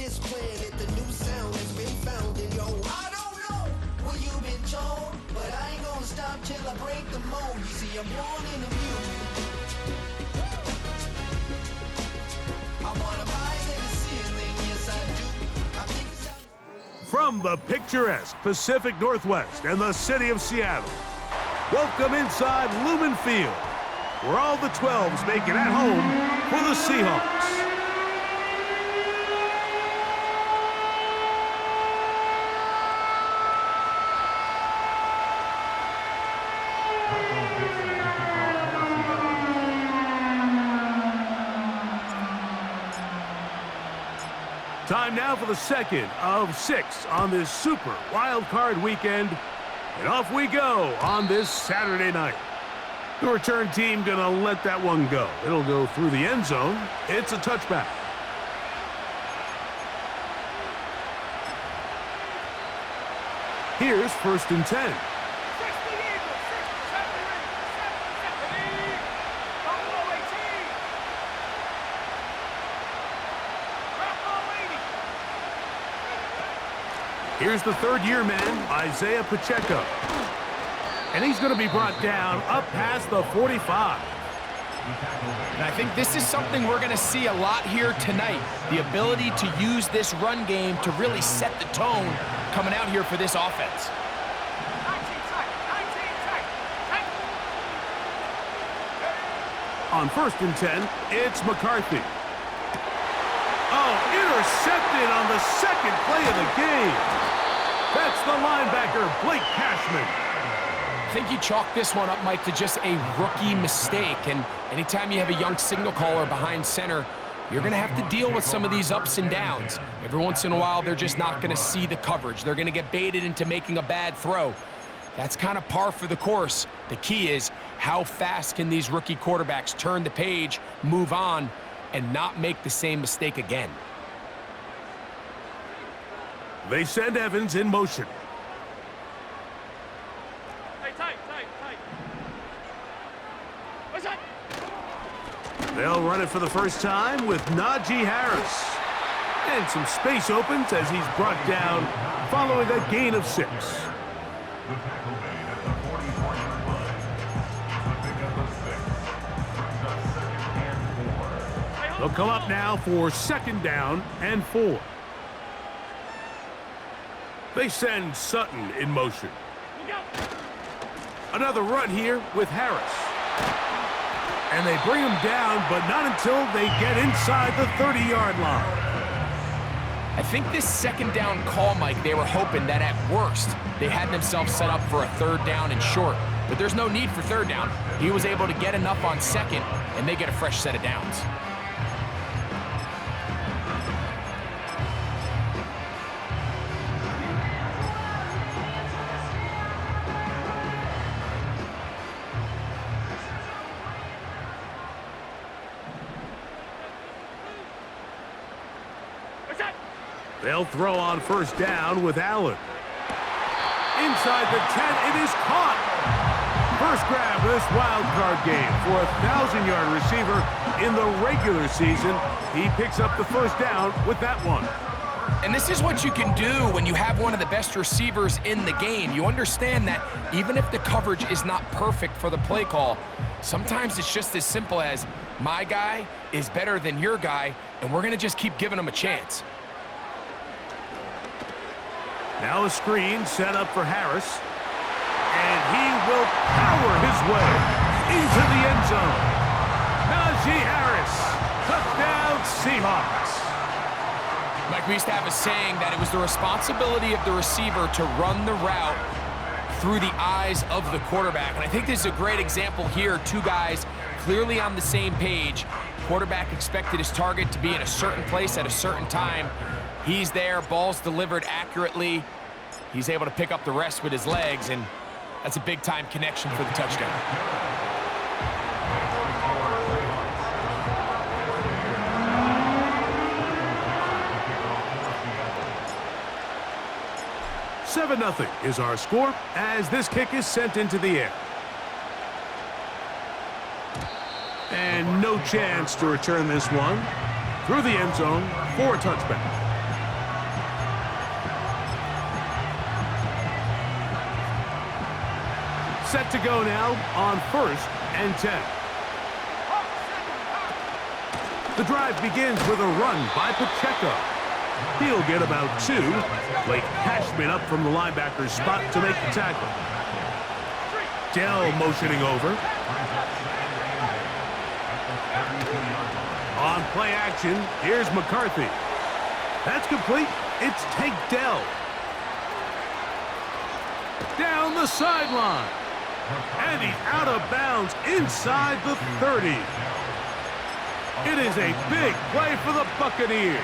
this planet, the new sound has been found. And yo, I don't know what you've been told, but I ain't gonna stop till I break the mold. You see, I'm born in the music. I wanna rise in the ceiling, yes I do. I think it's time. From the picturesque Pacific Northwest and the city of Seattle, welcome inside Lumen Field, where all the 12s make it at home for the Seahawks. Time now for the second of 6 on this super wild card weekend. And off we go on this Saturday night. The return team gonna let that one go. It'll go through the end zone. It's a touchback. Here's 1st and 10. Here's the third-year man, Isaiah Pacheco. And he's going to be brought down up past the 45. And I think this is something we're going to see a lot here tonight. The ability to use this run game to really set the tone coming out here for this offense. On 1st and 10, it's McCarthy. Oh, intercepted on the second play of the game. That's the linebacker, Blake Cashman. I think you chalk this one up, Mike, to just a rookie mistake. And anytime you have a young signal caller behind center, you're going to have to deal with some of these ups and downs. Every once in a while, they're just not going to see the coverage. They're going to get baited into making a bad throw. That's kind of par for the course. The key is how fast can these rookie quarterbacks turn the page, move on, and not make the same mistake again. They send Evans in motion. Tight. What's that? They'll run it for the first time with Najee Harris. And some space opens as he's brought down following a gain of 6. They'll come up now for 2nd down and 4. They send Sutton in motion. Another run here with Harris. And they bring him down, but not until they get inside the 30-yard line. I think this 2nd down call, Mike, they were hoping that at worst they had themselves set up for a 3rd down and short. But there's no need for 3rd down. He was able to get enough on 2nd, and they get a fresh set of downs. They'll throw on 1st down with Allen. Inside the 10, it is caught. First grab of this wild card game for a 1,000-yard receiver in the regular season. He picks up the 1st down with that one. And this is what you can do when you have one of the best receivers in the game. You understand that even if the coverage is not perfect for the play call, sometimes it's just as simple as my guy is better than your guy, and we're going to just keep giving him a chance. Now a screen set up for Harris. And he will power his way into the end zone. Najee Harris, touchdown Seahawks. Mike, we used to have a saying that it was the responsibility of the receiver to run the route through the eyes of the quarterback. And I think this is a great example here. 2 guys clearly on the same page. Quarterback expected his target to be in a certain place at a certain time. He's there, ball's delivered accurately. He's able to pick up the rest with his legs, and that's a big-time connection for the touchdown. Seven 0 is our score as this kick is sent into the air. And no chance to return this one through the end zone for a touchback. Set to go now on 1st and 10. The drive begins with a run by Pacheco. He'll get about 2. Blake Cashman up from the linebacker's spot to make the tackle. Dell motioning over. On play action, here's McCarthy. That's complete. It's Tank Dell. Down the sideline. And he's out of bounds inside the 30. It is a big play for the Buccaneers.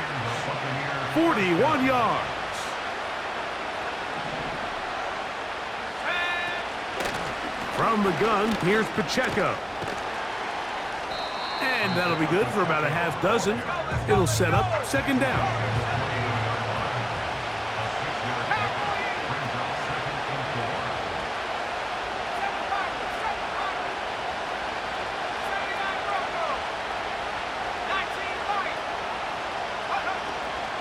41 yards. From the gun, here's Pacheco. And that'll be good for about a half dozen. It'll set up 2nd down.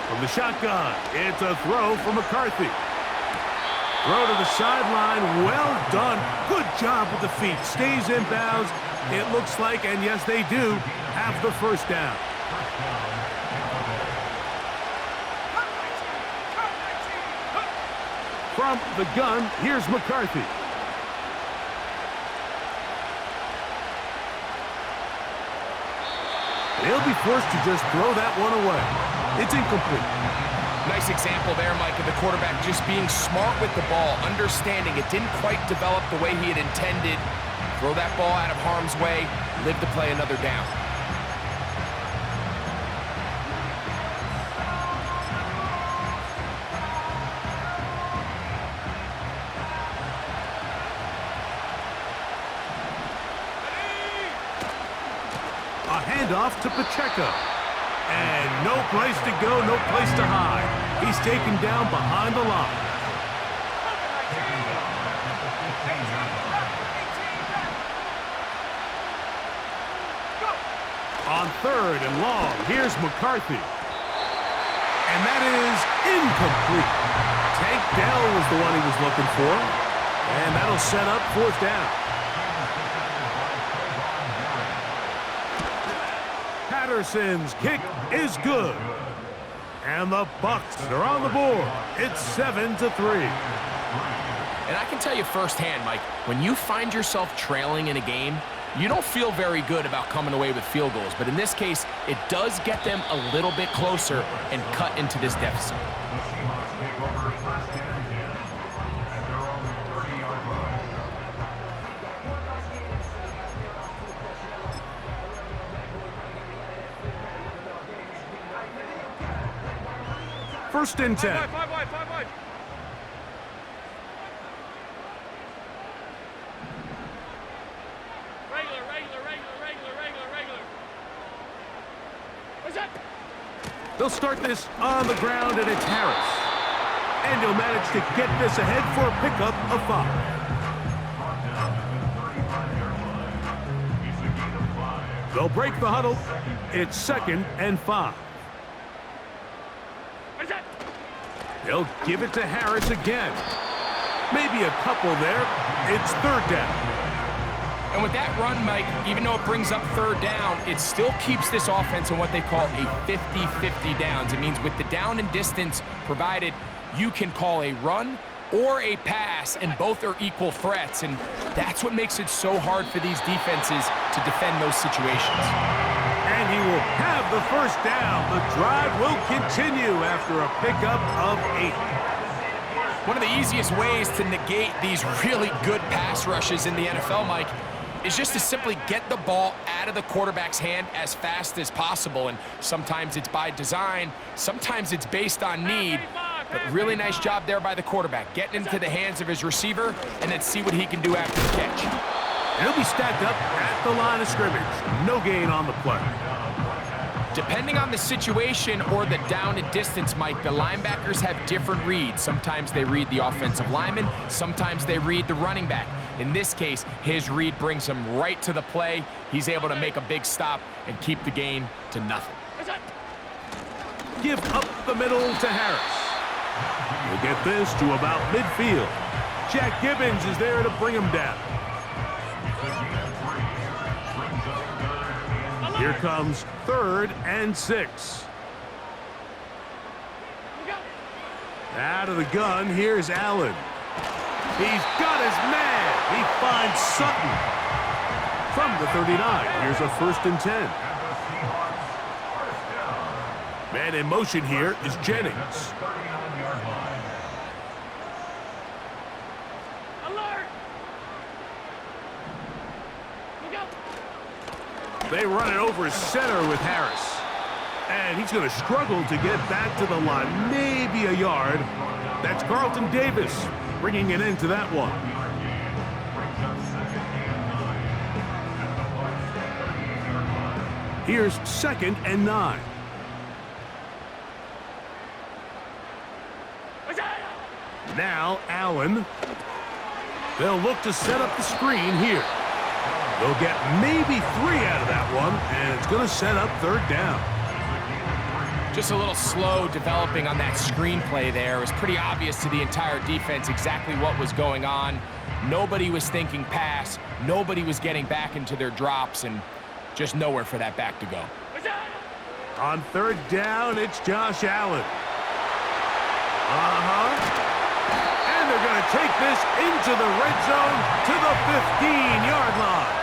From the shotgun, it's a throw for McCarthy. Throw to the sideline, well done. Good job with the feet. Stays in bounds. It looks like, and yes, they do, have the 1st down. From the gun, here's McCarthy. He'll be forced to just throw that one away. It's incomplete. Nice example there, Mike, of the quarterback just being smart with the ball, understanding it didn't quite develop the way he had intended. Throw that ball out of harm's way, live to play another down. A handoff to Pacheco. And no place to go, no place to hide. He's taken down behind the line. On 3rd and long, here's McCarthy. And that is incomplete. Tank Dell was the one he was looking for. And that'll set up 4th down. Patterson's kick is good. And the Bucs are on the board. It's 7-3. And I can tell you firsthand, Mike, when you find yourself trailing in a game, you don't feel very good about coming away with field goals. But in this case, it does get them a little bit closer and cut into this deficit. First and 10. Five wide. Regular. What's that? They'll start this on the ground, and it's Harris. And he'll manage to get this ahead for a pickup of 5. They'll break the huddle. It's 2nd and 5. They'll give it to Harris again. Maybe a couple there. It's 3rd down. And with that run, Mike, even though it brings up 3rd down, it still keeps this offense in what they call a 50-50 downs. It means with the down and distance provided, you can call a run or a pass, and both are equal threats. And that's what makes it so hard for these defenses to defend those situations. And he will have the 1st down. The drive will continue after a pickup of 8. One of the easiest ways to negate these really good pass rushes in the NFL, Mike, is just to simply get the ball out of the quarterback's hand as fast as possible. And sometimes it's by design, sometimes it's based on need. But really nice job there by the quarterback, getting into the hands of his receiver, and then see what he can do after the catch. He'll be stacked up at the line of scrimmage. No gain on the play. Depending on the situation or the down and distance, Mike, the linebackers have different reads. Sometimes they read the offensive lineman, sometimes they read the running back. In this case, his read brings him right to the play. He's able to make a big stop and keep the gain to nothing. Give up the middle to Harris. He'll get this to about midfield. Jack Gibbons is there to bring him down. Here comes 3rd and 6. Out of the gun, here's Allen. He's got his man. He finds Sutton. From the 39, here's a 1st and 10. Man in motion here is Jennings. Alert! Look out! They run it over center with Harris. And he's going to struggle to get back to the line. Maybe a yard. That's Carlton Davis bringing it into that one. Here's 2nd and 9. Now Allen. They'll look to set up the screen here. They'll get maybe 3 out of that one, and it's going to set up 3rd down. Just a little slow developing on that screenplay there. It was pretty obvious to the entire defense exactly what was going on. Nobody was thinking pass. Nobody was getting back into their drops, and just nowhere for that back to go. On 3rd down, it's Josh Allen. And they're going to take this into the red zone to the 15-yard line.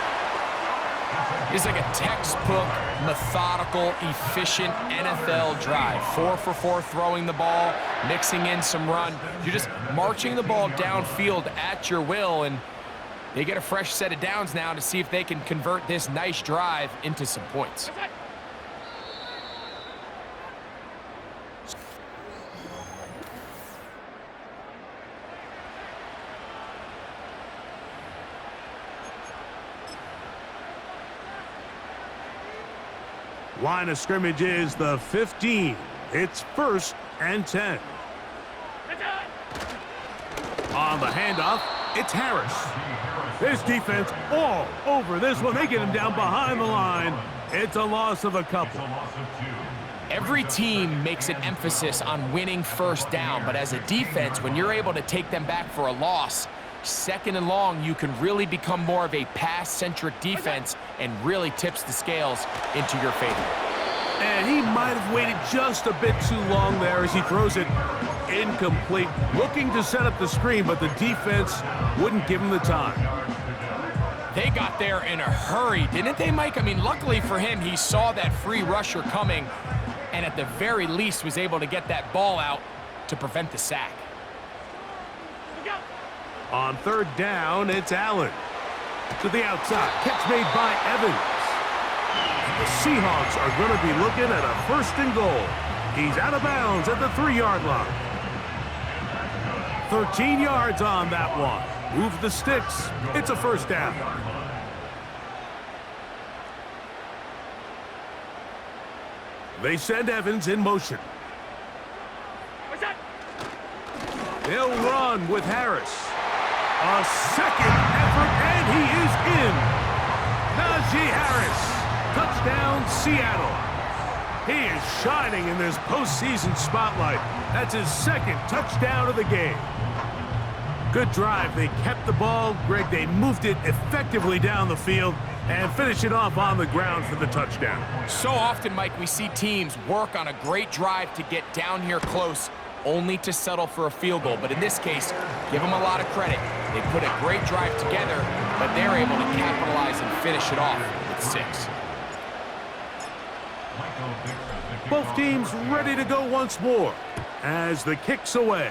It's like a textbook, methodical, efficient NFL drive. 4 for 4 throwing the ball, mixing in some run. You're just marching the ball downfield at your will, and they get a fresh set of downs now to see if they can convert this nice drive into some points. Line of scrimmage is the 15. It's 1st and 10. On the handoff, it's Harris. This defense all over this one. They get him down behind the line. It's a loss of a couple. Every team makes an emphasis on winning 1st down, but as a defense, when you're able to take them back for a loss, 2nd and long, you can really become more of a pass-centric defense and really tips the scales into your favor. And he might have waited just a bit too long there as he throws it incomplete. Looking to set up the screen, but the defense wouldn't give him the time. They got there in a hurry, didn't they, Mike? I mean, luckily for him, he saw that free rusher coming and at the very least was able to get that ball out to prevent the sack. On 3rd down, it's Allen. To the outside. Catch made by Evans. And the Seahawks are going to be looking at a 1st and goal. He's out of bounds at the 3-yard line. 13 yards on that one. Move the sticks. It's a 1st down. They send Evans in motion. They'll run with Harris. A 2nd effort, and he is in. Najee Harris. Touchdown, Seattle. He is shining in this postseason spotlight. That's his 2nd touchdown of the game. Good drive. They kept the ball. Greg, they moved it effectively down the field and finish it off on the ground for the touchdown. So often, Mike, we see teams work on a great drive to get down here close, only to settle for a field goal. But in this case, give them a lot of credit. They put a great drive together, but they're able to capitalize and finish it off with 6. Both teams ready to go once more as the kick's away.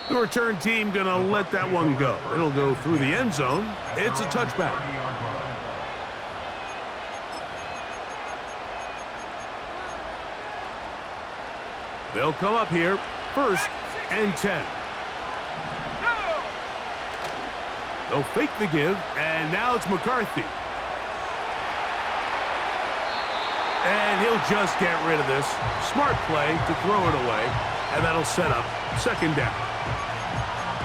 The return team gonna let that one go. It'll go through the end zone. It's a touchback. They'll come up here, 1st and 10. They'll fake the give, and now it's McCarthy. And he'll just get rid of this. Smart play to throw it away, and that'll set up 2nd down.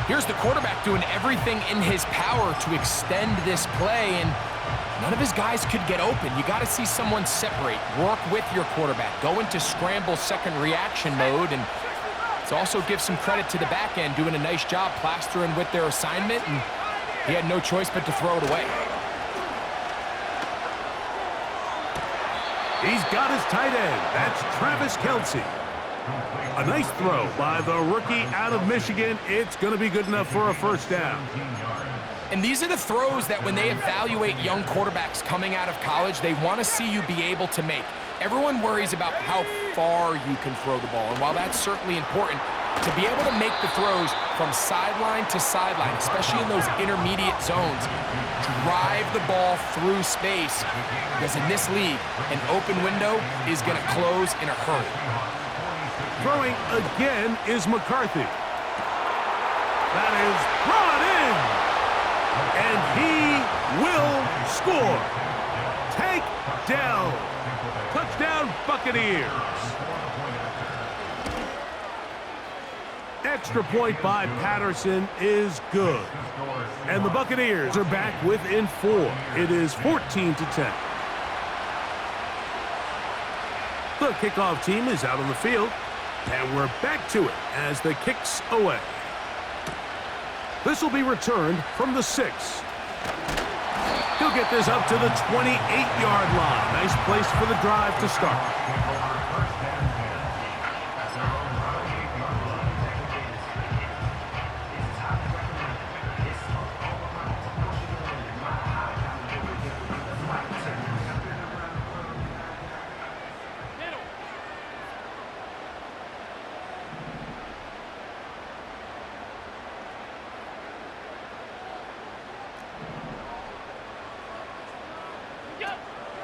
Here's the quarterback doing everything in his power to extend this play, and none of his guys could get open. You got to see someone separate, work with your quarterback, go into scramble 2nd reaction mode, and So also give some credit to the back end, doing a nice job plastering with their assignment, and he had no choice but to throw it away. He's got his tight end. That's Travis Kelce. A nice throw by the rookie out of Michigan. It's going to be good enough for a first down. And these are the throws that when they evaluate young quarterbacks coming out of college, they want to see you be able to make. Everyone worries about how far you can throw the ball. And while that's certainly important, to be able to make the throws from sideline to sideline, especially in those intermediate zones, drive the ball through space, because in this league, an open window is going to close in a hurry. Throwing again is McCarthy. That is brought in. And he will score. Take down. Touchdown, Buccaneers. Extra point by Patterson is good. And the Buccaneers are back within 4. It is 14-10. The kickoff team is out on the field. And we're back to it as the kick's away. This will be returned from the 6. He'll get this up to the 28-yard line. Nice place for the drive to start.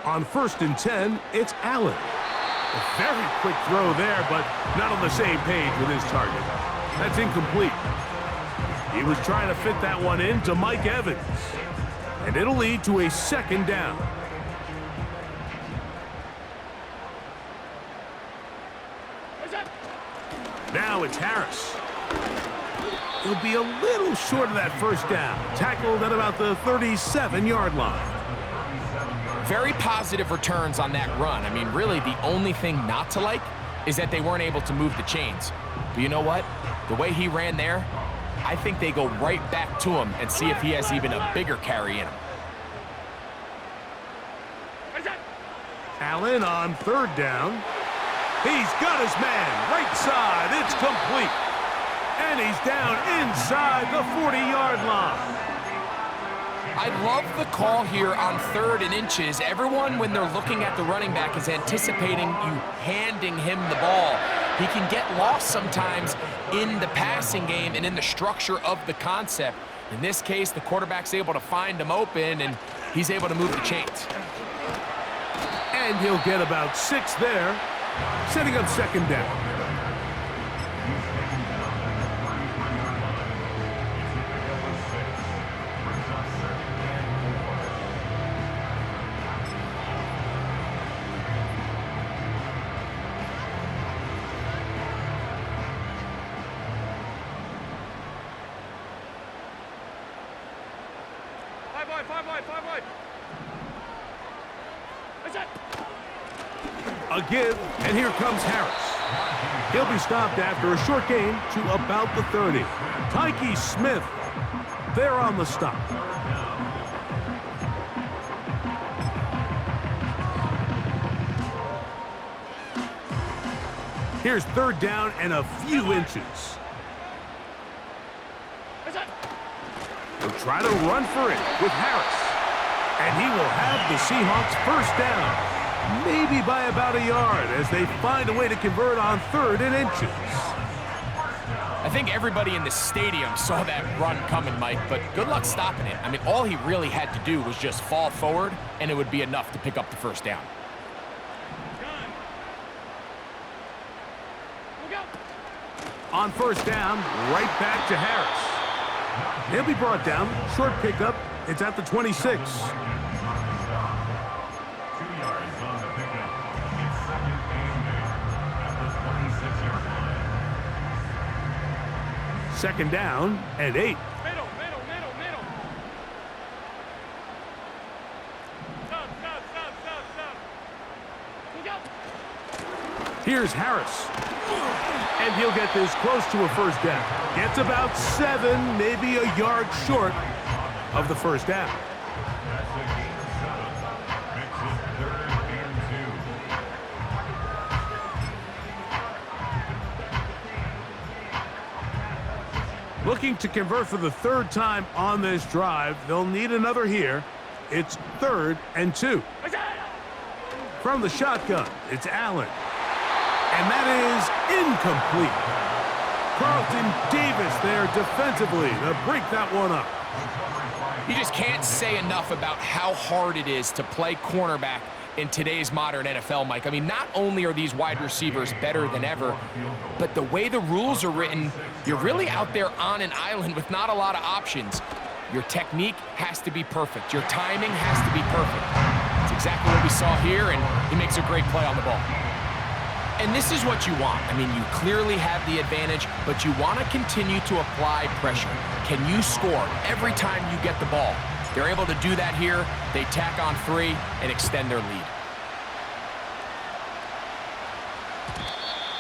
On 1st and 10, it's Allen. A very quick throw there, but not on the same page with his target. That's incomplete. He was trying to fit that one in to Mike Evans. And it'll lead to a 2nd down. Now it's Harris. He'll be a little short of that first down. Tackled at about the 37-yard line. Very positive returns on that run. I mean, really, the only thing not to like is that they weren't able to move the chains. But you know what? The way he ran there, I think they go right back to him and see if he has even a bigger carry in him. Allen on 3rd down. He's got his man right side. It's complete. And he's down inside the 40-yard line. I love the call here on 3rd and inches. Everyone, when they're looking at the running back, is anticipating you handing him the ball. He can get lost sometimes in the passing game and in the structure of the concept. In this case, the quarterback's able to find him open, and he's able to move the chains. And he'll get about 6 there, setting up 2nd down. Five wide. A give, and here comes Harris. He'll be stopped after a short gain to about the 30. Tyke Smith there on the stop. Here's 3rd down and a few inches. He'll try to run for it with Harris. And he will have the Seahawks 1st down. Maybe by about a yard as they find a way to convert on 3rd and inches. I think everybody in the stadium saw that run coming, Mike, but good luck stopping it. I mean, all he really had to do was just fall forward, and it would be enough to pick up the 1st down. On 1st down, right back to Harris. He'll be brought down. Short pickup. It's at the 26. 2nd down and 8. Middle. Stop. Here's Harris. And he'll get this close to a first down. Gets about 7, maybe a yard short of the first down. Looking to convert for the 3rd time on this drive. They'll need another here. It's 3rd and 2. From the shotgun, it's Allen. And that is incomplete. Carlton Davis there defensively to break that one up. You just can't say enough about how hard it is to play cornerback in today's modern NFL, Mike. I mean, not only are these wide receivers better than ever, but the way the rules are written, you're really out there on an island with not a lot of options. Your technique has to be perfect. Your timing has to be perfect. It's exactly what we saw here, and he makes a great play on the ball. And this is what you want. I mean, you clearly have the advantage, but you want to continue to apply pressure. Can you score every time you get the ball? They're able to do that here. They tack on 3 and extend their lead.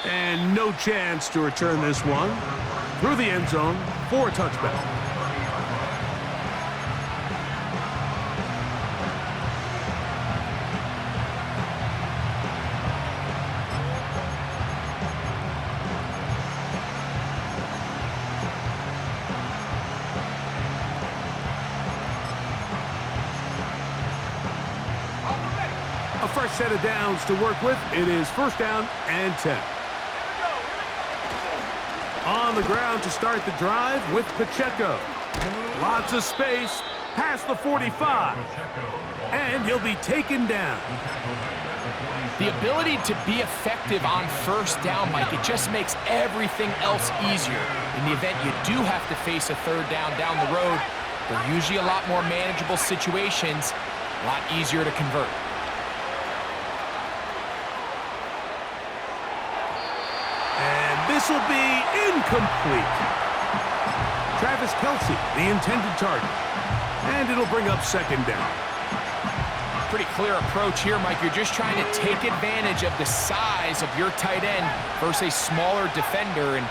And no chance to return this one. Through the end zone for a touchback. A fresh set of downs to work with. It is 1st down and 10. On the ground to start the drive with Pacheco. Lots of space past the 45. And he'll be taken down. The ability to be effective on 1st down, Mike, it just makes everything else easier. In the event you do have to face a 3rd down the road, they're usually a lot more manageable situations, a lot easier to convert. This will be incomplete. Travis Kelce, the intended target. And it'll bring up 2nd down. Pretty clear approach here, Mike. You're just trying to take advantage of the size of your tight end versus a smaller defender, and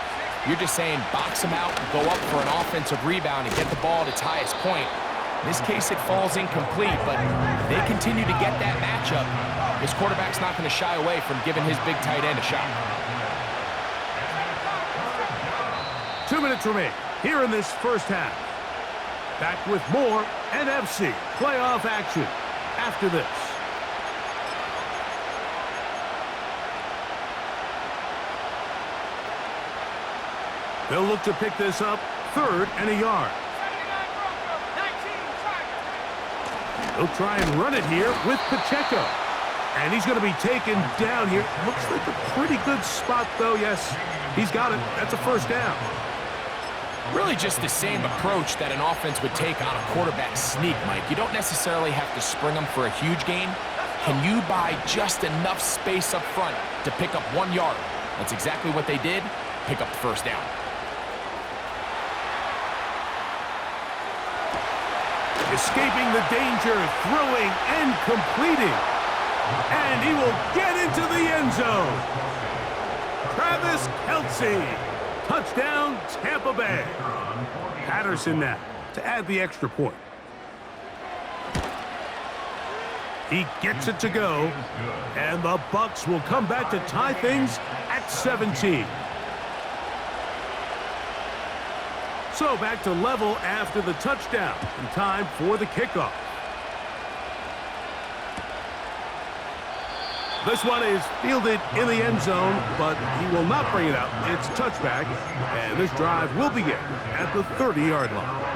you're just saying box him out and go up for an offensive rebound and get the ball at its highest point. In this case, it falls incomplete, but if they continue to get that matchup, this quarterback's not going to shy away from giving his big tight end a shot. 2 minutes remain here in this 1st half. Back with more NFC playoff action after this. They'll look to pick this up 3rd and a yard. They'll try and run it here with Pacheco. And he's going to be taken down here. Looks like a pretty good spot, though. Yes, he's got it. That's a 1st down. Really just the same approach that an offense would take on a quarterback sneak, Mike. You don't necessarily have to spring them for a huge gain. Can you buy just enough space up front to pick up 1 yard? That's exactly what they did. Pick up the 1st down. Escaping the danger, throwing and completing. And he will get into the end zone. Travis Kelce. Touchdown, Tampa Bay. Patterson now to add the extra point. He gets it to go. And the Bucs will come back to tie things at 17. So back to level after the touchdown. And time for the kickoff. This one is fielded in the end zone, but he will not bring it out. It's a touchback, and this drive will begin at the 30-yard line.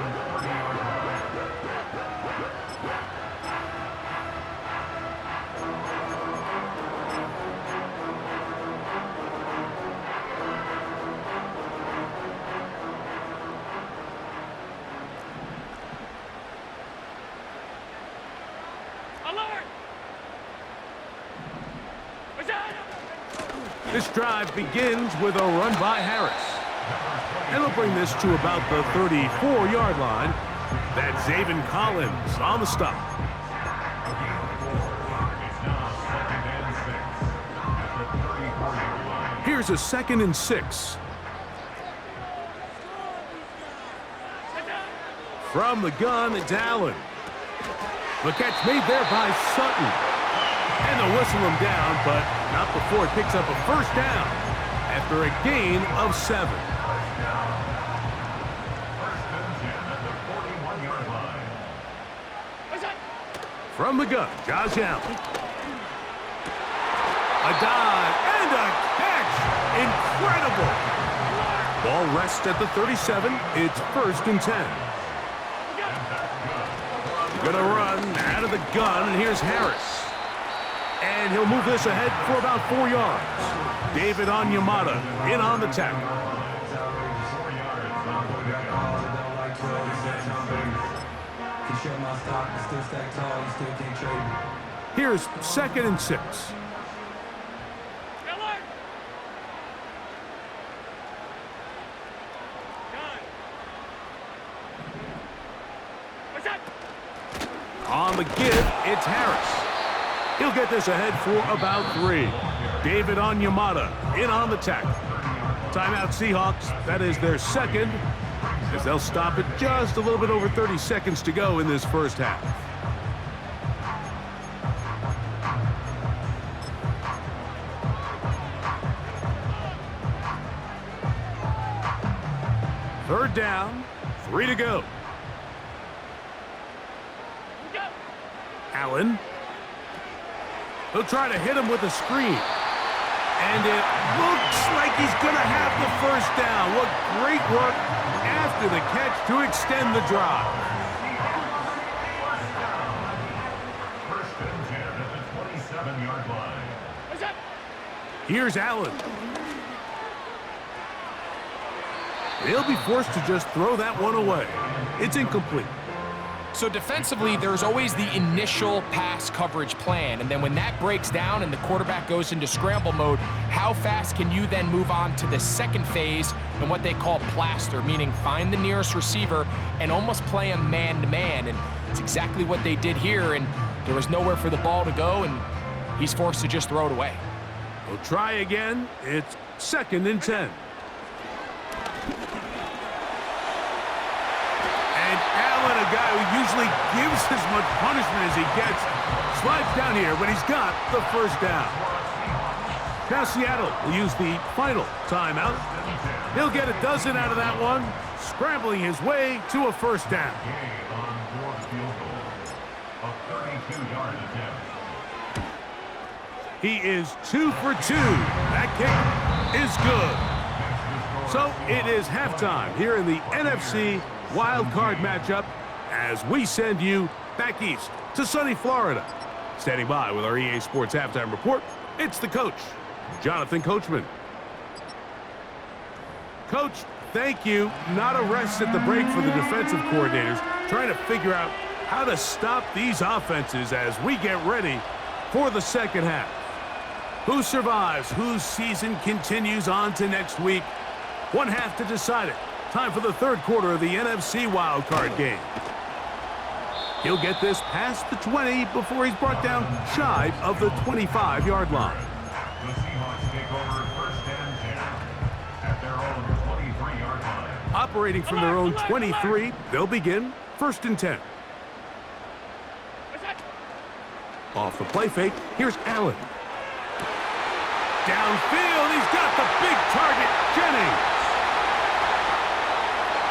This drive begins with a run by Harris. And he'll bring this to about the 34-yard line. That's Zaven Collins on the stop. Here's a 2nd and 6. From the gun, it's Allen. The catch made there by Sutton. And they'll whistle him down, but not before it picks up a first down after a gain of 7. From the gun, Josh Allen. A dive and a catch. Incredible. Ball rests at the 37. It's 1st and 10. Gonna run out of the gun, and here's Harris. And he'll move this ahead for about 4 yards. David Onyemata in on the tackle. Here's 2nd and 6. On the give, it's Harris. He'll get this ahead for about 3. David Onyemata in on the tackle. Timeout Seahawks. That is their 2nd, as they'll stop it just a little bit over 30 seconds to go in this first half. Third down, 3 to go. Allen. He'll try to hit him with a screen. And it looks like he's going to have the first down. What great work after the catch to extend the drive. First and 10 at the 27-yard line. Here's Allen. They'll be forced to just throw that one away. It's incomplete. So defensively, there's always the initial pass coverage plan, and then when that breaks down and the quarterback goes into scramble mode, how fast can you then move on to the second phase and what they call plaster, meaning find the nearest receiver and almost play him man-to-man, and it's exactly what they did here, and there was nowhere for the ball to go, and he's forced to just throw it away. We'll try again. It's 2nd and 10. A guy who usually gives as much punishment as he gets slides down here, but he's got the first down. Now Seattle will use the final timeout. He'll get a dozen out of that one, scrambling his way to a first down. He is 2 for 2. That kick is good. So it is halftime here in the NFC wild card matchup as we send you back east to sunny Florida. Standing by with our EA Sports Halftime Report, it's the coach, Jonathan Coachman. Coach, thank you. Not a rest at the break for the defensive coordinators, trying to figure out how to stop these offenses as we get ready for the second half. Who survives? Whose season continues on to next week? One half to decide it. Time for the third quarter of the NFC wildcard game. He'll get this past the 20 before he's brought down shy of the 25-yard line. The Seahawks take over 1st and 10 at their own 23-yard line. Operating from their own 23, they'll begin 1st and 10. Off the play fake, here's Allen. Downfield, he's got the big target, Jennings.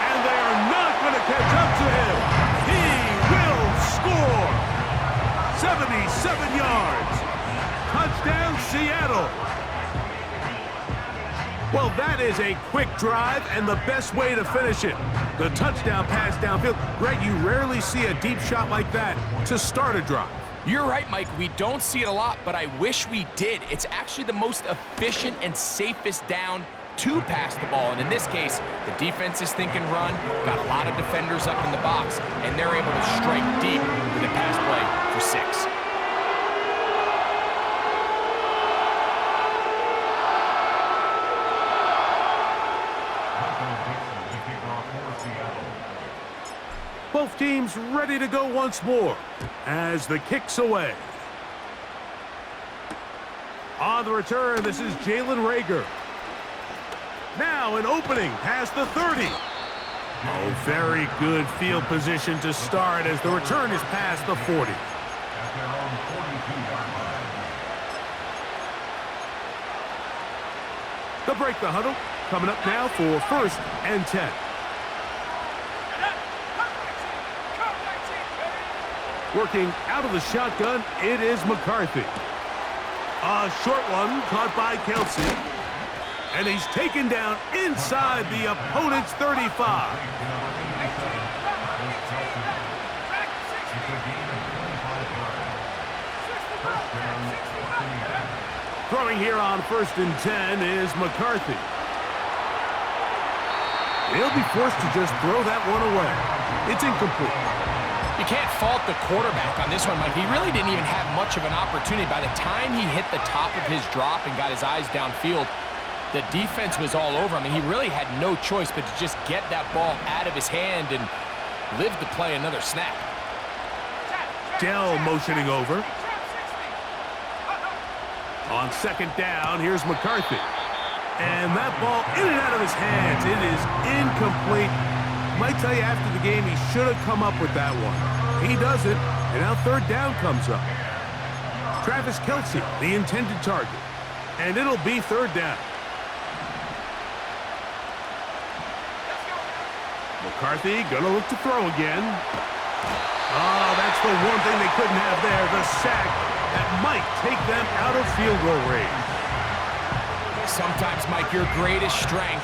And they are not going to catch up to him. He will score. 77 yards. Touchdown, Seattle. Well, that is a quick drive and the best way to finish it. The touchdown pass downfield. Greg, you rarely see a deep shot like that to start a drive. You're right, Mike. We don't see it a lot, but I wish we did. It's actually the most efficient and safest down to pass the ball. And in this case, the defense is thinking run, got a lot of defenders up in the box, and they're able to strike deep with a pass play for 6. Both teams ready to go once more as the kick's away. On the return, this is Jalen Reagor. Now an opening past the 30. Oh, very good field position to start as the return is past the 40. At their own 42-yard line. They'll break the huddle. Coming up now for 1st and 10. Working out of the shotgun, it is McCarthy. A short one caught by Kelsey. And he's taken down inside the opponent's 35. Throwing here on 1st and 10 is McCarthy. He'll be forced to just throw that one away. It's incomplete. You can't fault the quarterback on this one, Mike. He really didn't even have much of an opportunity. By the time he hit the top of his drop and got his eyes downfield, the defense was all over him, and he really had no choice but to just get that ball out of his hand and live to play another snap. Dell motioning over. On 2nd down, here's McCarthy. And that ball in and out of his hands. It is incomplete. Might tell you after the game he should have come up with that one. He doesn't, and now 3rd down comes up. Travis Kelsey, the intended target. And it'll be 3rd down. McCarthy gonna look to throw again. Oh, that's the one thing they couldn't have there, the sack that might take them out of field goal range. Sometimes, Mike, your greatest strength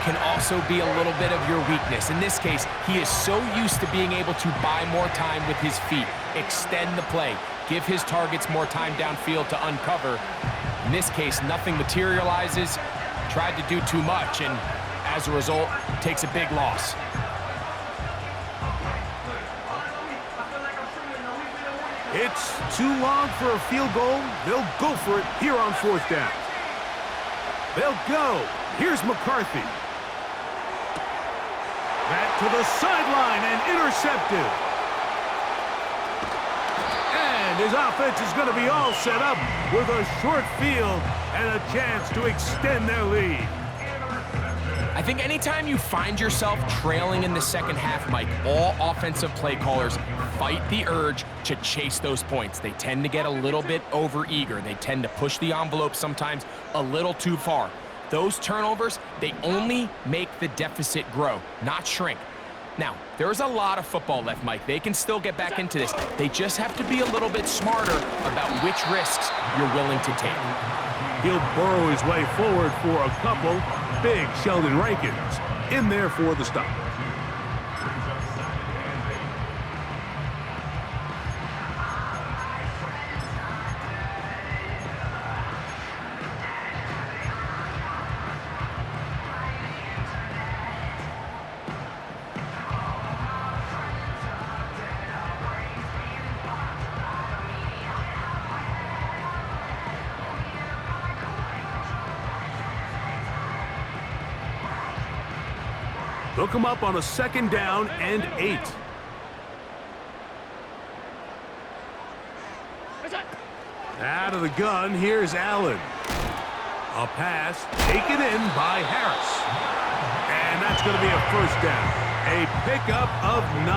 can also be a little bit of your weakness. In this case, he is so used to being able to buy more time with his feet, extend the play, give his targets more time downfield to uncover. In this case, nothing materializes, tried to do too much, and as a result, takes a big loss. It's too long for a field goal. They'll go for it here on 4th down. They'll go. Here's McCarthy. Back to the sideline and intercepted. And his offense is going to be all set up with a short field and a chance to extend their lead. I think anytime you find yourself trailing in the second half, Mike, all offensive play callers fight the urge to chase those points. They tend to get a little bit overeager. They tend to push the envelope sometimes a little too far. Those turnovers, they only make the deficit grow, not shrink. Now, there's a lot of football left, Mike. They can still get back into this. They just have to be a little bit smarter about which risks you're willing to take. He'll burrow his way forward for a couple. Big Sheldon Rankins in there for the stop. They'll come up on a 2nd down and 8. Out of the gun, here's Allen. A pass taken in by Harris. And that's going to be a 1st down. A pickup of 9.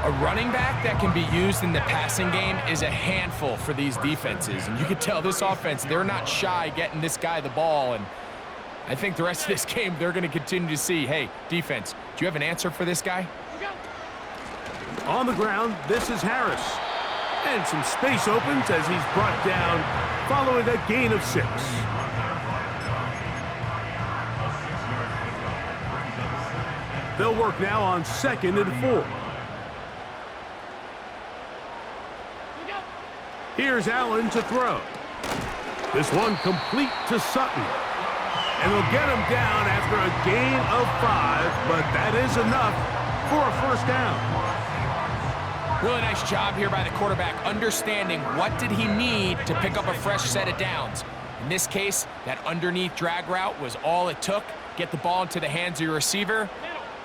A running back that can be used in the passing game is a handful for these defenses. And you can tell this offense, they're not shy getting this guy the ball. And I think the rest of this game, they're going to continue to see, hey, defense, do you have an answer for this guy? On the ground, this is Harris. And some space opens as he's brought down following a gain of 6. They'll work now on 2nd and 4. Here's Allen to throw. This one complete to Sutton. And they'll get him down after a gain of 5, but that is enough for a 1st down. Really nice job here by the quarterback, understanding what did he need to pick up a fresh set of downs. In this case, that underneath drag route was all it took. Get the ball into the hands of your receiver,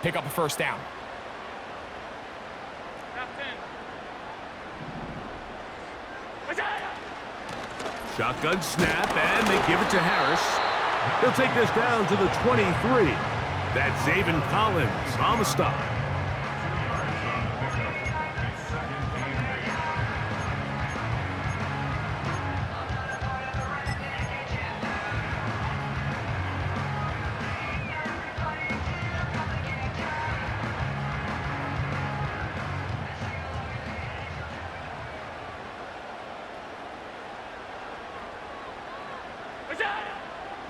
pick up a 1st down. Shotgun snap, and they give it to Harris. He'll take this down to the 23. That's Zaven Collins on the stop.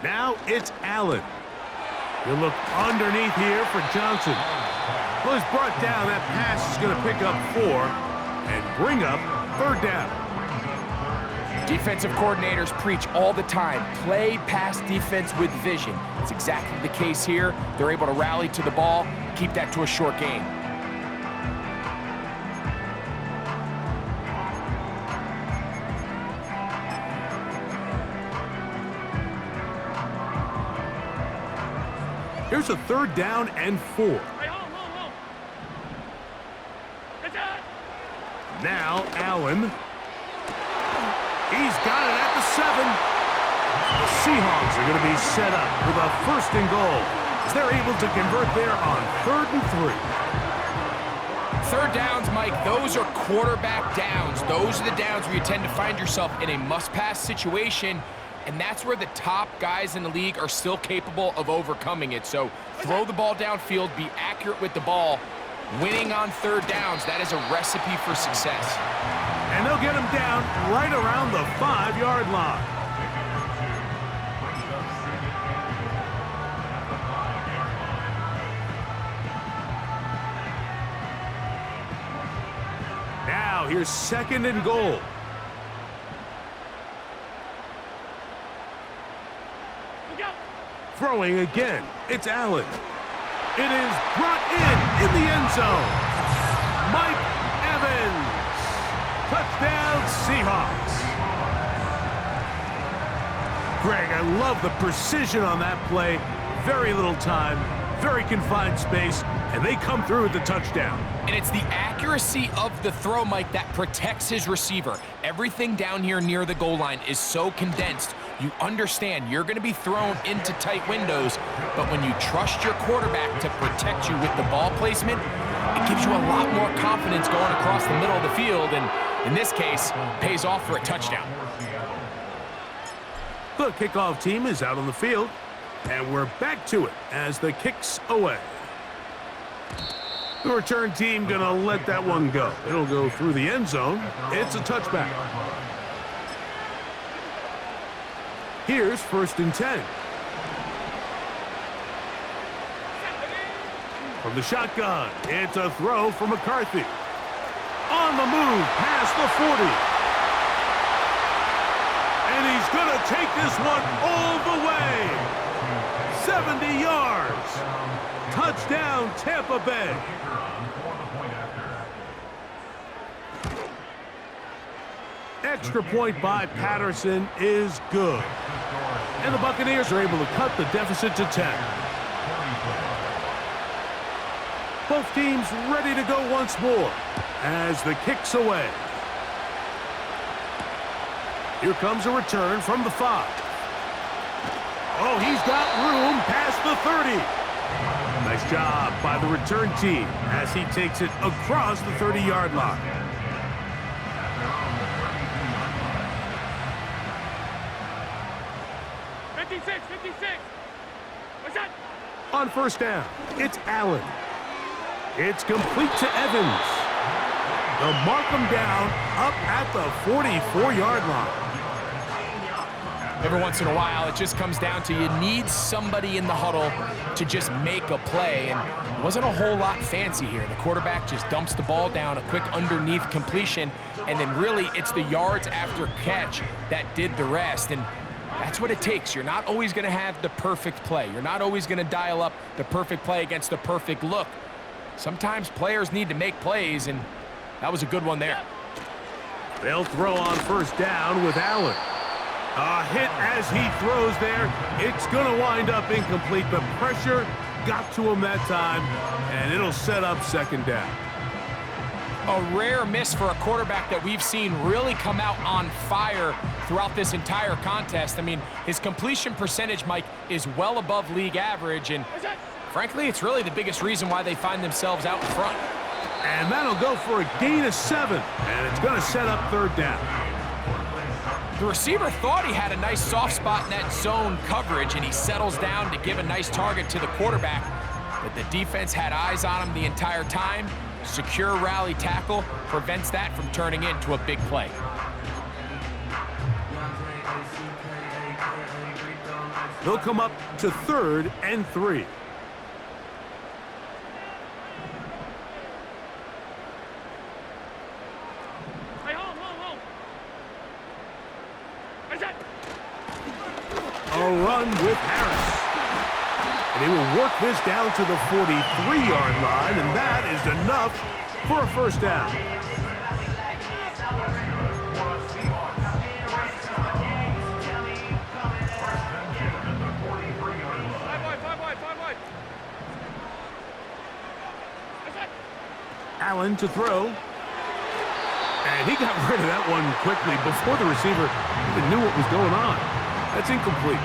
Now it's Allen. He'll look underneath here for Johnson. Well, he's brought down. That pass is going to pick up 4 and bring up 3rd down. Defensive coordinators preach all the time, play pass defense with vision. It's exactly the case here. They're able to rally to the ball, keep that to a short gain. Here's a 3rd down and 4. Hey, hold. Good job. Now Allen. He's got it at the 7. The Seahawks are going to be set up with a 1st and goal as they're able to convert there on 3rd and 3. 3rd downs, Mike, those are quarterback downs. Those are the downs where you tend to find yourself in a must-pass situation, and that's where the top guys in the league are still capable of overcoming it. So throw the ball downfield, be accurate with the ball. Winning on 3rd downs, that is a recipe for success. And they'll get him down right around the 5-yard line. Now here's 2nd and goal. Throwing again, it's Allen. It is brought in the end zone. Mike Evans. Touchdown, Seahawks. Greg, I love the precision on that play. Very little time, very confined space, and they come through with the touchdown. And it's the accuracy of the throw, Mike, that protects his receiver. Everything down here near the goal line is so condensed. You understand you're going to be thrown into tight windows, but when you trust your quarterback to protect you with the ball placement, it gives you a lot more confidence going across the middle of the field, and in this case, pays off for a touchdown. The kickoff team is out on the field, and we're back to it as the kick's away. The return team gonna let that one go. It'll go through the end zone. It's a touchback. Here's 1st and 10. From the shotgun, it's a throw for McCarthy. On the move, past the 40. And he's going to take this one all the way. 70 yards. Touchdown, Tampa Bay. Extra point by Patterson is good. And the Buccaneers are able to cut the deficit to 10. Both teams ready to go once more as the kick's away. Here comes a return from the 5. Oh, he's got room past the 30. Nice job by the return team as he takes it across the 30-yard line. On 1st down, it's Allen. It's complete to Evans. They'll mark him down up at the 44-yard line. Every once in a while, it just comes down to you need somebody in the huddle to just make a play, and it wasn't a whole lot fancy here. The quarterback just dumps the ball down, a quick underneath completion, and then really it's the yards after catch that did the rest. And that's what it takes. You're not always going to have the perfect play. You're not always going to dial up the perfect play against the perfect look. Sometimes players need to make plays, and that was a good one there. They'll throw on 1st down with Allen. A hit as he throws there. It's going to wind up incomplete. The pressure got to him that time, and it'll set up 2nd down. A rare miss for a quarterback that we've seen really come out on fire throughout this entire contest. I mean, his completion percentage, Mike, is well above league average, and frankly, it's really the biggest reason why they find themselves out in front. And that'll go for a gain of 7, and it's going to set up third down. The receiver thought he had a nice soft spot in that zone coverage, and he settles down to give a nice target to the quarterback, but the defense had eyes on him the entire time. Secure rally tackle prevents that from turning into a big play. They'll come up to 3rd and 3. Hey, hold. What's that? A run with Harris. And he will work this down to the 43-yard line, and that is enough for a first down. Five wide. What's that? Allen to throw. And he got rid of that one quickly before the receiver even knew what was going on. That's incomplete.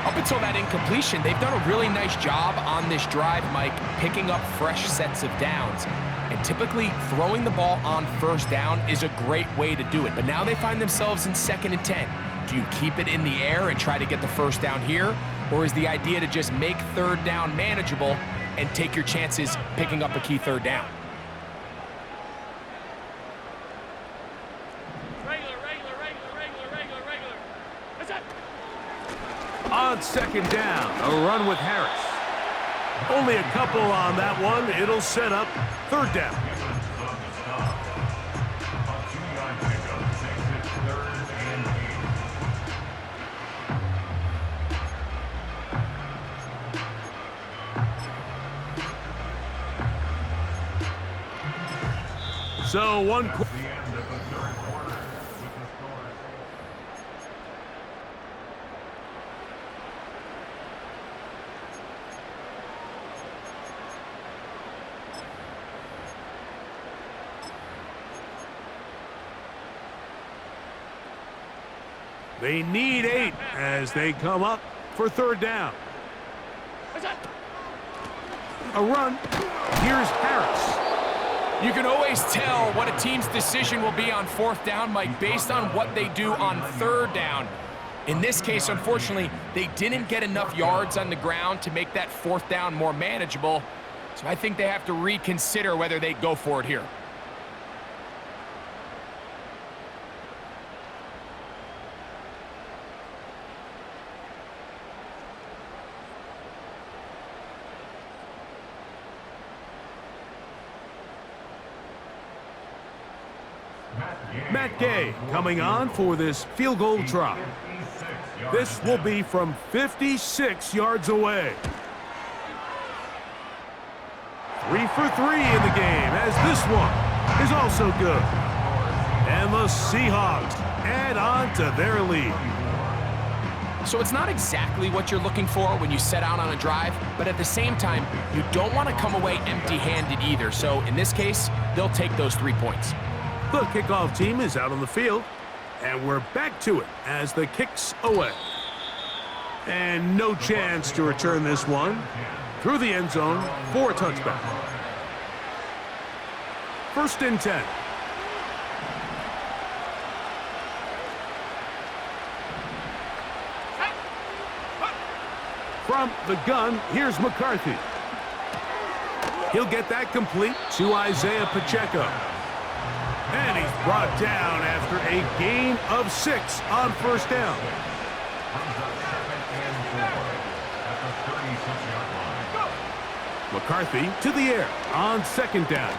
Up until that incompletion, they've done a really nice job on this drive, Mike, picking up fresh sets of downs. And typically, throwing the ball on first down is a great way to do it. But now they find themselves in 2nd and 10. Do you keep it in the air and try to get the first down here? Or is the idea to just make third down manageable and take your chances picking up a key third down? Regular. What's that? On 2nd down, a run with Harris. Only a couple on that one. It'll set up third down. So one. They need 8 as they come up for third down. What's that? A run. Here's Harris. You can always tell what a team's decision will be on 4th down, Mike, based on what they do on 3rd down. In this case, unfortunately, they didn't get enough yards on the ground to make that 4th down more manageable. So I think they have to reconsider whether they go for it here. Matt Gay coming on for this field goal try. This will be from 56 yards away. 3 for 3 in the game, as this one is also good. And the Seahawks add on to their lead. So it's not exactly what you're looking for when you set out on a drive, but at the same time, you don't want to come away empty-handed either. So in this case, they'll take those 3 points. The kickoff team is out on the field, and we're back to it as the kick's away. And no chance to return this one through the end zone for a touchback. 1st and 10. From the gun, here's McCarthy. He'll get that complete to Isaiah Pacheco. And he's brought down after a gain of 6 on 1st down. McCarthy to the air on 2nd down.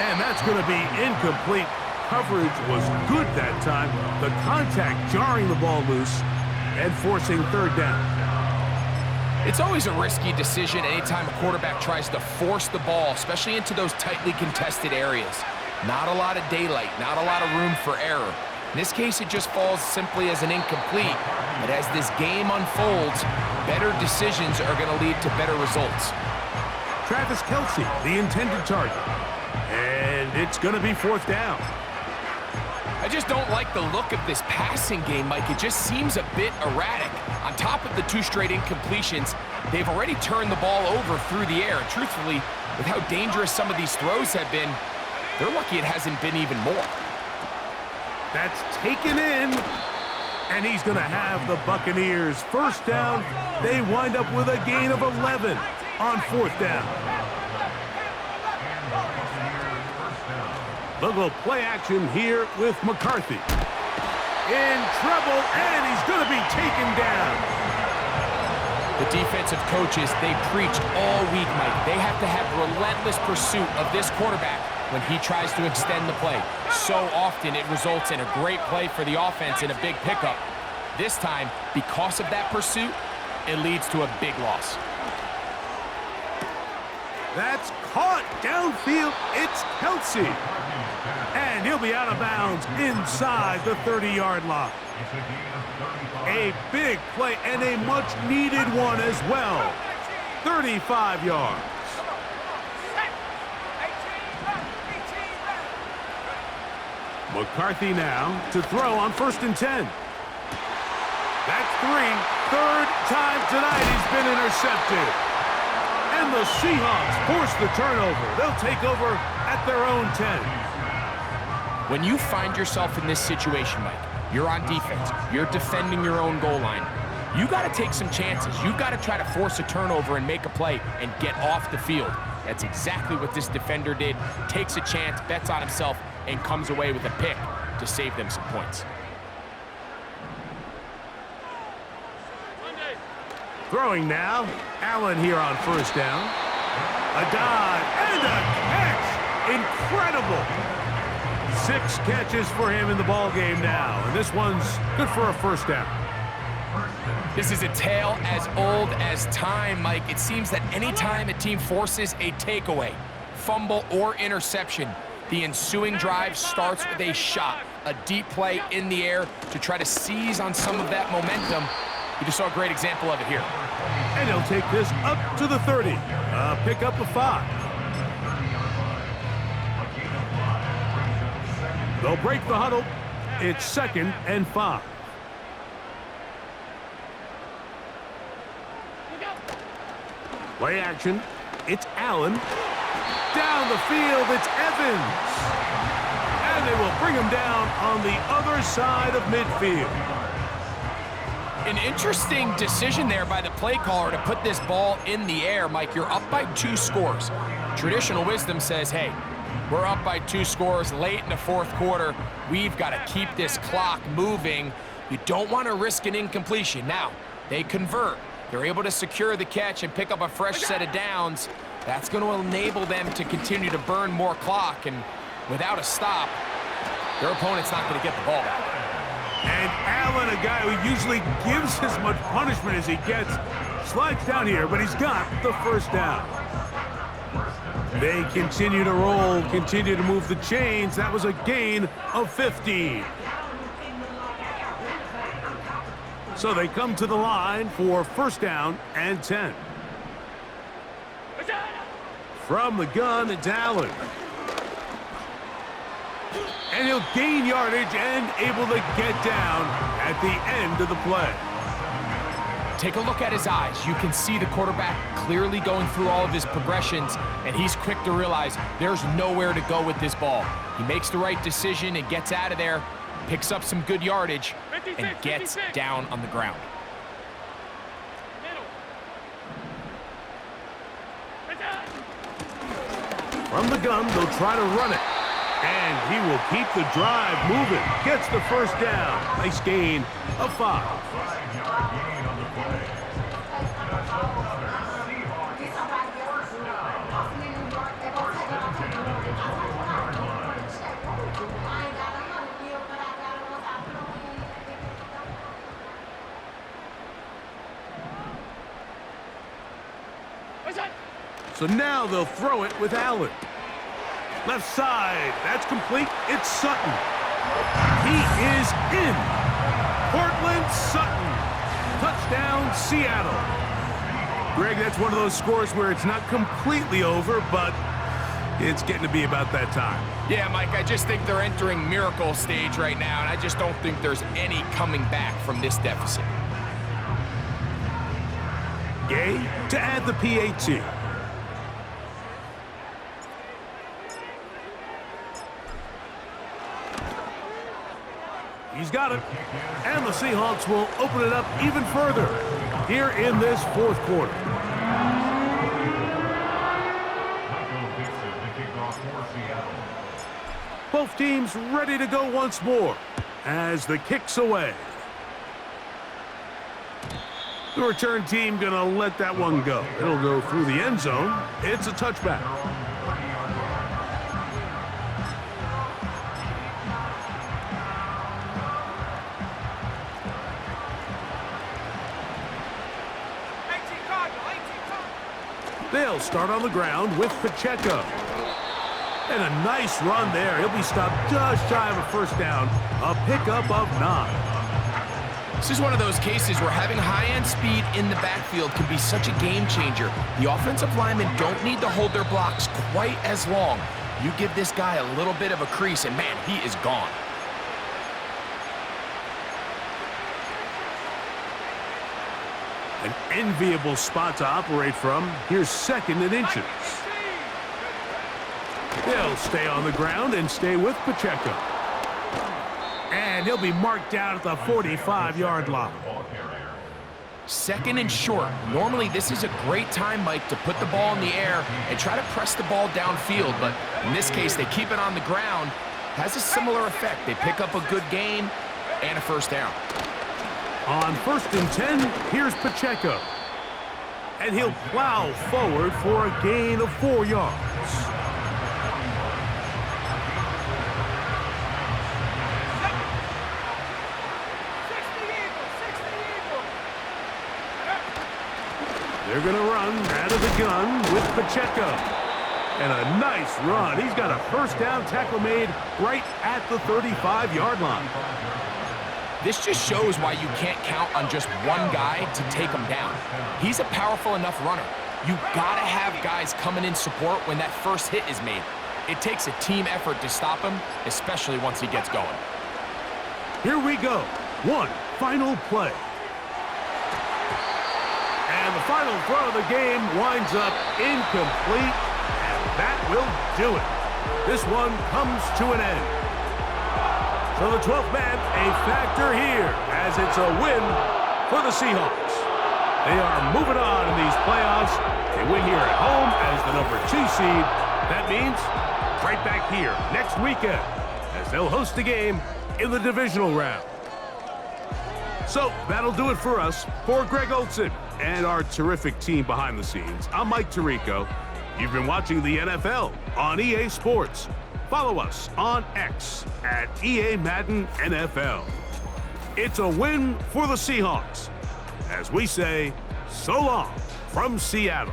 And that's going to be incomplete. Coverage was good that time. The contact jarring the ball loose and forcing 3rd down. It's always a risky decision anytime a quarterback tries to force the ball, especially into those tightly contested areas. Not a lot of daylight, not a lot of room for error. In this case, it just falls simply as an incomplete. But as this game unfolds, better decisions are going to lead to better results. Travis Kelce, the intended target. And it's going to be 4th down. I just don't like the look of this passing game, Mike. It just seems a bit erratic. On top of the 2 straight incompletions, they've already turned the ball over through the air. And truthfully, with how dangerous some of these throws have been, they're lucky it hasn't been even more. That's taken in, and he's going to have the Buccaneers 1st down. They wind up with a gain of 11 on 4th down. They'll go play action here with McCarthy. In trouble, and he's going to be taken down. The defensive coaches, they preach all week, Mike. They have to have relentless pursuit of this quarterback when he tries to extend the play. So often it results in a great play for the offense and a big pickup. This time, because of that pursuit, it leads to a big loss. That's caught downfield. It's Kelsey. And he'll be out of bounds inside the 30-yard line. A big play and a much-needed one as well. 35 yards. McCarthy now to throw on 1st and 10. That's 3. 3rd time tonight he's been intercepted. And the Seahawks force the turnover. They'll take over at their own 10. When you find yourself in this situation, Mike, you're on defense, you're defending your own goal line, you got to take some chances. You've got to try to force a turnover and make a play and get off the field. That's exactly what this defender did. Takes a chance, bets on himself, and comes away with a pick to save them some points. Throwing now, Allen here on 1st down. A dive and a catch. Incredible. 6 catches for him in the ball game now, and this one's good for a 1st down. This is a tale as old as time, Mike. It seems that anytime a team forces a takeaway, fumble, or interception, the ensuing drive starts with a shot, a deep play in the air to try to seize on some of that momentum. You just saw a great example of it here. And he'll take this up to the 30. Pick up a 5. They'll break the huddle. It's 2nd and 5. Play action. It's Allen. Down the field, it's Evans. And they will bring him down on the other side of midfield. An interesting decision there by the play caller to put this ball in the air. Mike, you're up by 2 scores. Traditional wisdom says, hey, we're up by 2 scores late in the 4th quarter. We've got to keep this clock moving. You don't want to risk an incompletion. Now, they convert. They're able to secure the catch and pick up a fresh set of downs. That's going to enable them to continue to burn more clock. And without a stop, their opponent's not going to get the ball back. And Allen, a guy who usually gives as much punishment as he gets, slides down here, but he's got the 1st down. They continue to roll, continue to move the chains. That was a gain of 15. So they come to the line for 1st down and 10. From the gun, it's Allen. And he'll gain yardage and able to get down at the end of the play. Take a look at his eyes. You can see the quarterback clearly going through all of his progressions, and he's quick to realize there's nowhere to go with this ball. He makes the right decision and gets out of there, picks up some good yardage, and gets down on the ground. From the gun, they'll try to run it. And he will keep the drive moving. Gets the 1st down. Nice gain of 5. 5-yard gain on the play. Seahawks 1st down. So now they'll throw it with Allen. Left side, that's complete. It's Sutton. He is in. Cortland Sutton. Touchdown, Seattle. Greg, that's one of those scores where it's not completely over, but It's getting to be about that time. Yeah, Mike, I just think they're entering miracle stage right now, and I just don't think there's any coming back from this deficit. Gay to add the PAT. He's got it. And the Seahawks will open it up even further here in this fourth quarter. Both teams ready to go once more as the kick's away. The return team gonna let that one go. It'll go through the end zone. It's a touchback. They'll start on the ground with Pacheco. And a nice run there. He'll be stopped just shy of a first down. A pickup of 9. This is one of those cases where having high-end speed in the backfield can be such a game changer. The offensive linemen don't need to hold their blocks quite as long. You give this guy a little bit of a crease, and man, he is gone. An enviable spot to operate from. Here's 2nd and inches. They'll stay on the ground and stay with Pacheco. And he'll be marked down at the 45-yard line. 2nd and short. Normally, this is a great time, Mike, to put the ball in the air and try to press the ball downfield. But in this case, they keep it on the ground. Has a similar effect. They pick up a good gain and a first down. On 1st and 10, here's Pacheco. And he'll plow forward for a gain of 4 yards. They're going to run out of the gun with Pacheco. And a nice run. He's got a first down tackle made right at the 35-yard line. This just shows why you can't count on just one guy to take him down. He's a powerful enough runner. You gotta have guys coming in support when that first hit is made. It takes a team effort to stop him, especially once he gets going. Here we go. One final play. And the final throw of the game winds up incomplete, and that will do it. This one comes to an end. So the 12th man, a factor here, as it's a win for the Seahawks. They are moving on in these playoffs. They win here at home as the number 2 seed. That means right back here next weekend as they'll host the game in the divisional round. So that'll do it for us. For Greg Olson and our terrific team behind the scenes, I'm Mike Tirico. You've been watching the NFL on EA Sports. Follow us on X at EA Madden NFL. It's a win for the Seahawks. As we say, so long from Seattle.